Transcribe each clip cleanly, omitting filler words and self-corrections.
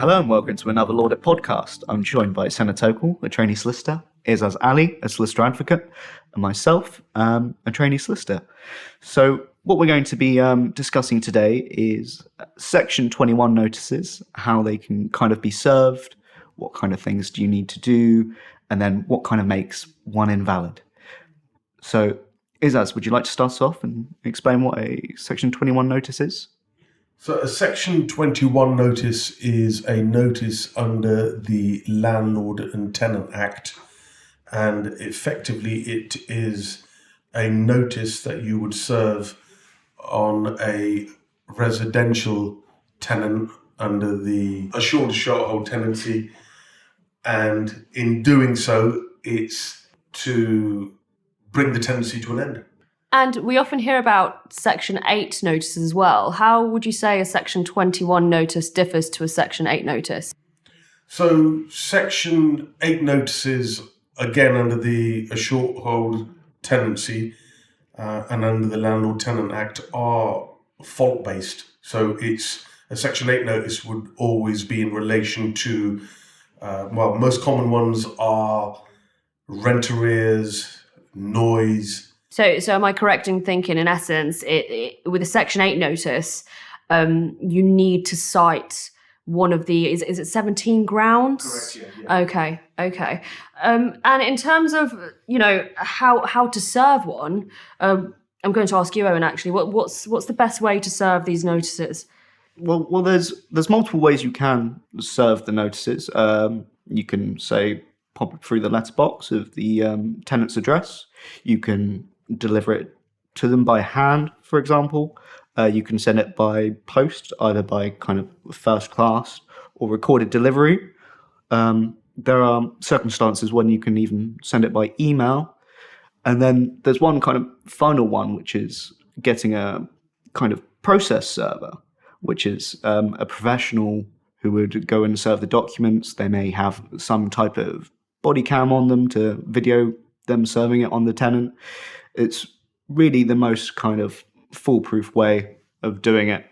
Hello and welcome to another Laudit podcast. I'm joined by Sena Tokal, a trainee solicitor, Izaz Ali, a solicitor advocate, and myself, a trainee solicitor. So what we're going to be discussing today is Section 21 notices, how they can kind of be served, what kind of things do you need to do, and then what kind of makes one invalid. So Izaz, would you like to start us off and explain what a Section 21 notice is? So a Section 21 notice is a notice under the Landlord and Tenant Act, and effectively it is a notice that you would serve on a residential tenant under the assured short-hold tenancy, and in doing so it's to bring the tenancy to an end. And we often hear about Section 8 notices as well. How would you say a Section 21 notice differs to a Section 8 notice? So Section 8 notices, again under the short hold tenancy and under the Landlord Tenant Act, are fault-based. So it's a Section 8 notice would always be in relation to, most common ones are rent arrears, noise. So am I correct in thinking, in essence, with a Section 8 notice, you need to cite one of the, is it 17 grounds? Correct, yeah. Okay. And in terms of, how to serve one, I'm going to ask you, Owen, actually, what's the best way to serve these notices? Well, there's multiple ways you can serve the notices. You can, say, pop it through the letterbox of the tenant's address. You can deliver it to them by hand, for example. You can send it by post, either by kind of first class or recorded delivery. There are circumstances when you can even send it by email. And then there's one kind of final one, which is getting a kind of process server, which is a professional who would go and serve the documents. They may have some type of body cam on them to video them serving it on the tenant. It's really the most kind of foolproof way of doing it.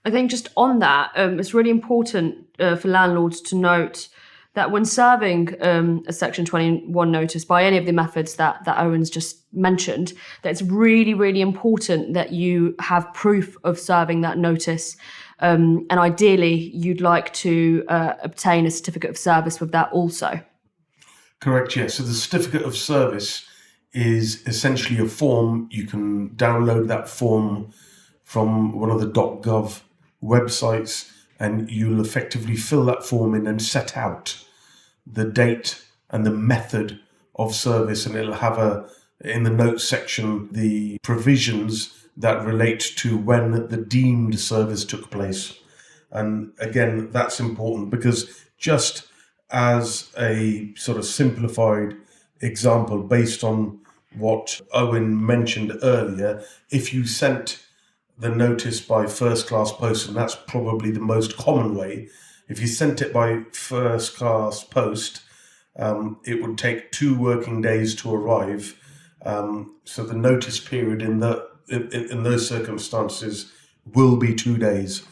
I think just on that, it's really important for landlords to note that when serving a Section 21 notice by any of the methods that Owen's just mentioned, that it's really, really important that you have proof of serving that notice. And ideally, you'd like to obtain a certificate of service with that also. Correct, yes. So the certificate of service is essentially a form. You can download that form from one of the .gov websites, and you'll effectively fill that form in and set out the date and the method of service, and it'll have in the notes section the provisions that relate to when the deemed service took place. And again, that's important because, just as a sort of simplified example based on what Owen mentioned earlier, if you sent the notice by first class post, and that's probably the most common way, if you sent it by first class post, it would take 2 working days to arrive. So the notice period in those circumstances will be 2 days.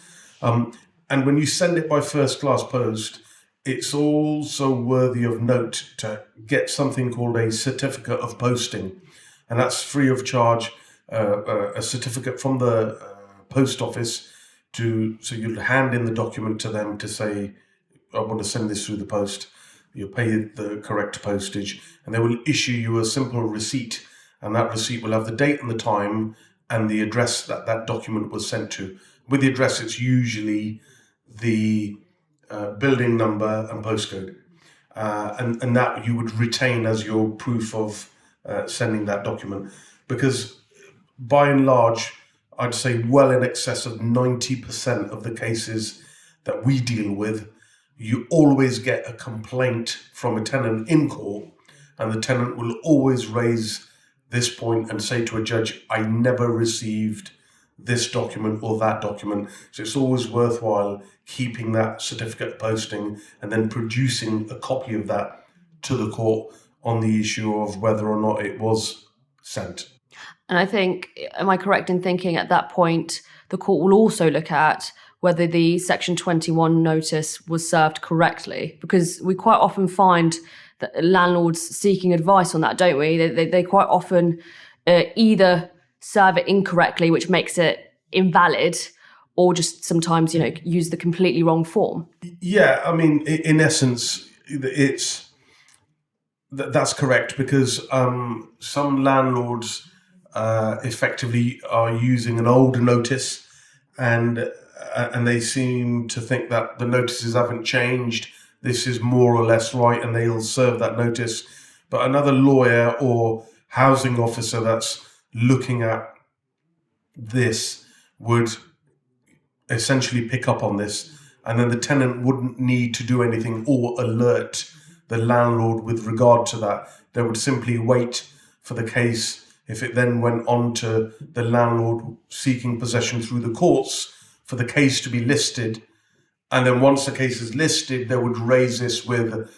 And when you send it by first class post, it's also worthy of note to get something called a certificate of posting, and that's free of charge, a certificate from the post office so you'll hand in the document to them to say, I want to send this through the post. You'll pay the correct postage, and they will issue you a simple receipt, and that receipt will have the date and the time and the address that document was sent to. With the address, it's usually the building number and postcode, and that you would retain as your proof of sending that document, because by and large, I'd say well in excess of 90% of the cases that we deal with, you always get a complaint from a tenant in court, and the tenant will always raise this point and say to a judge, I never received this document or that document. So it's always worthwhile keeping that certificate of posting and then producing a copy of that to the court on the issue of whether or not it was sent. And I think, am I correct in thinking at that point, the court will also look at whether the Section 21 notice was served correctly? Because we quite often find that landlords seeking advice on that, don't we? They quite often either serve it incorrectly, which makes it invalid, or just sometimes, use the completely wrong form. Yeah, I mean, in essence, that's correct, because some landlords effectively are using an older notice, and they seem to think that the notices haven't changed. This is more or less right, and they'll serve that notice. But another lawyer or housing officer that's looking at this would essentially pick up on this, and then the tenant wouldn't need to do anything or alert the landlord with regard to that. They would simply wait for the case, if it then went on to the landlord seeking possession through the courts, for the case to be listed. And then once the case is listed, they would raise this with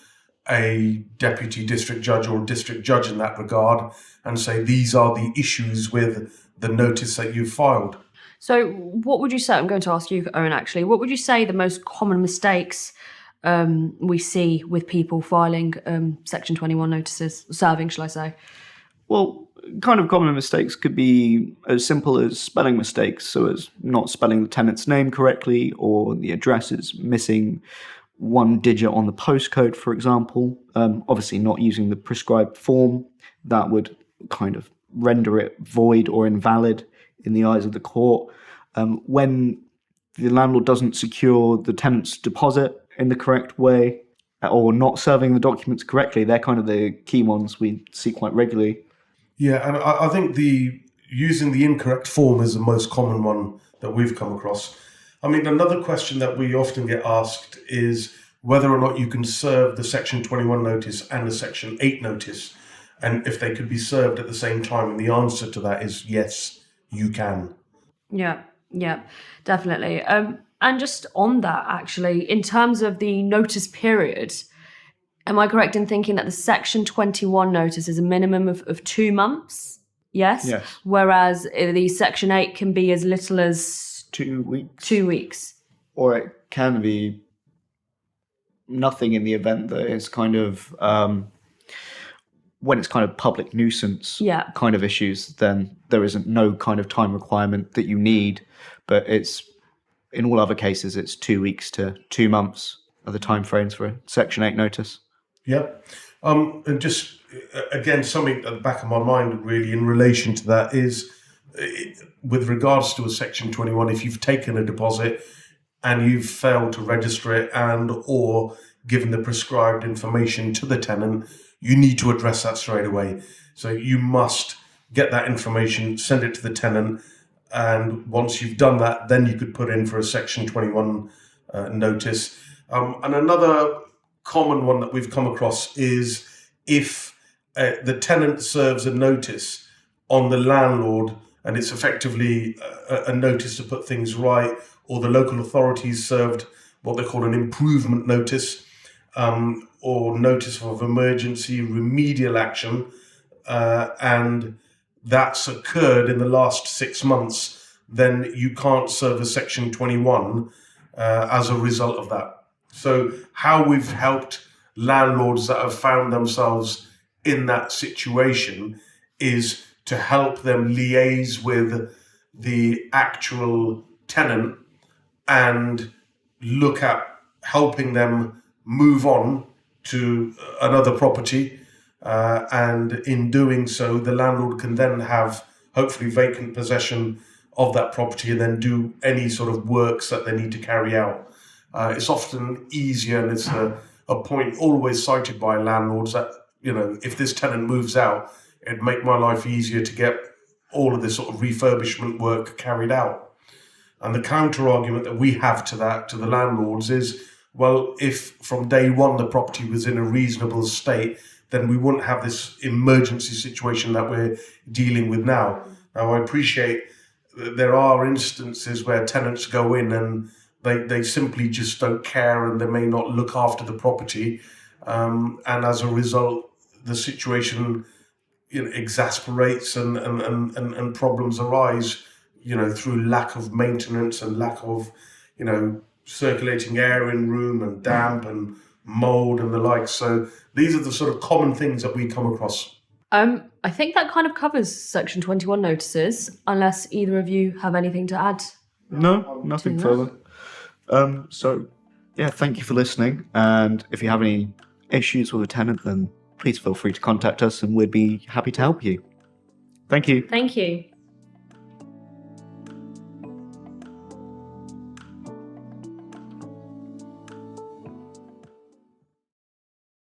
a deputy district judge or district judge in that regard and say, these are the issues with the notice that you've filed. So what would you say, I'm going to ask you, Owen, actually, what would you say the most common mistakes we see with people filing Section 21 notices, serving, shall I say? Well, kind of common mistakes could be as simple as spelling mistakes, so as not spelling the tenant's name correctly, or the address is missing one digit on the postcode, for example. Obviously not using the prescribed form. That would kind of render it void or invalid in the eyes of the court. When the landlord doesn't secure the tenant's deposit in the correct way, or not serving the documents correctly, they're kind of the key ones we see quite regularly. Yeah, and I think using the incorrect form is the most common one that we've come across. I mean, another question that we often get asked is whether or not you can serve the Section 21 notice and the Section 8 notice, and if they could be served at the same time. And the answer to that is yes, you can. Yeah, definitely. And just on that, actually, in terms of the notice period, am I correct in thinking that the Section 21 notice is a minimum of 2 months? Yes? Yes. Whereas the Section 8 can be as little as 2 weeks. 2 weeks. Or it can be nothing in the event that it's kind of, when it's kind of public nuisance kind of issues, then there isn't no kind of time requirement that you need. But it's, in all other cases, it's 2 weeks to 2 months are the timeframes for a Section 8 notice. Yep. And just, again, something at the back of my mind really in relation to that is, with regards to a Section 21, if you've taken a deposit and you've failed to register it and or given the prescribed information to the tenant, you need to address that straight away. So you must get that information, send it to the tenant, and once you've done that, then you could put in for a Section 21 notice. And another common one that we've come across is if the tenant serves a notice on the landlord, and it's effectively a notice to put things right, or the local authorities served what they call an improvement notice, or notice of emergency remedial action, and that's occurred in the last 6 months, then you can't serve a Section 21 as a result of that. So how we've helped landlords that have found themselves in that situation is to help them liaise with the actual tenant and look at helping them move on to another property. And in doing so, the landlord can then have hopefully vacant possession of that property and then do any sort of works that they need to carry out. It's often easier, and it's a point always cited by landlords that, if this tenant moves out, it'd make my life easier to get all of this sort of refurbishment work carried out. And the counter argument that we have to that, to the landlords, is, well, if from day one the property was in a reasonable state, then we wouldn't have this emergency situation that we're dealing with now. Now, I appreciate that there are instances where tenants go in and they simply just don't care, and they may not look after the property. And as a result, the situation exasperates and problems arise, through lack of maintenance and lack of, circulating air in room and damp and mold and the like. So these are the sort of common things that we come across. I think that kind of covers Section 21 notices, unless either of you have anything to add. No, nothing further. Thank you for listening. And if you have any issues with a tenant, then please feel free to contact us and we'd be happy to help you. Thank you. Thank you.